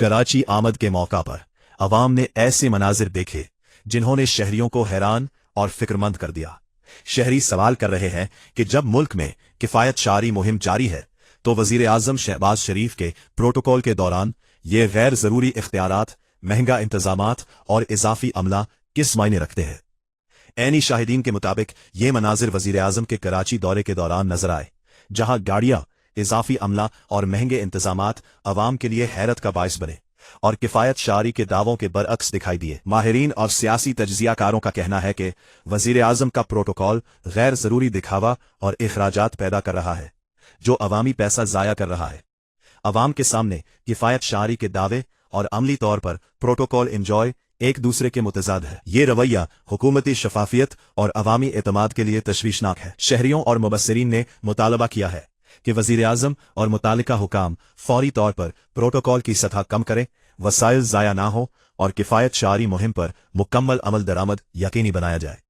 कराची आमद के मौका पर अवाम ने ऐसे मनाजिर देखे जिन्होंने शहरियों को हैरान और फिक्रमंद कर दिया। शहरी सवाल कर रहे हैं कि जब मुल्क में किफायत शारी मुहिम जारी है तो वजीर आजम शहबाज शरीफ के प्रोटोकॉल के दौरान ये गैर जरूरी इख्तियारात, महंगा इंतजामात और इजाफी अमला किस मायने रखते हैं। ऐनी शाहिदीन के मुताबिक ये मनाजिर वजीर आजम के कराची दौरे के दौरान नजर आए, जहां गाड़ियां, इजाफी अमला और महंगे इंतजामात अवाम के लिए हैरत का बायस बने और किफायत शारी के दावों के बरअक्स दिखाई दिए। माहिरीन और सियासी तज्जियाकारों का कहना है कि वजीर आजम का प्रोटोकॉल गैर जरूरी दिखावा और इखराजात पैदा कर रहा है, जो अवामी पैसा जाया कर रहा है। अवाम के सामने किफायत शारी के दावे और अमली तौर पर प्रोटोकॉल इंजॉय एक दूसरे के मुतजाद है। ये रवैया हुकूमती शफाफियत और अवामी एतमाद के लिए तशवीशनाक है। शहरियों और मुबस्सिरीन ने मुतालबा किया है कि वजीर आजम और मुतालिका हुकाम फौरी तौर पर प्रोटोकॉल की सतह कम करें, वसाइल जाया ना हो और किफायत शारी मुहिम पर मुकम्मल अमल दरामद यकीनी बनाया जाए।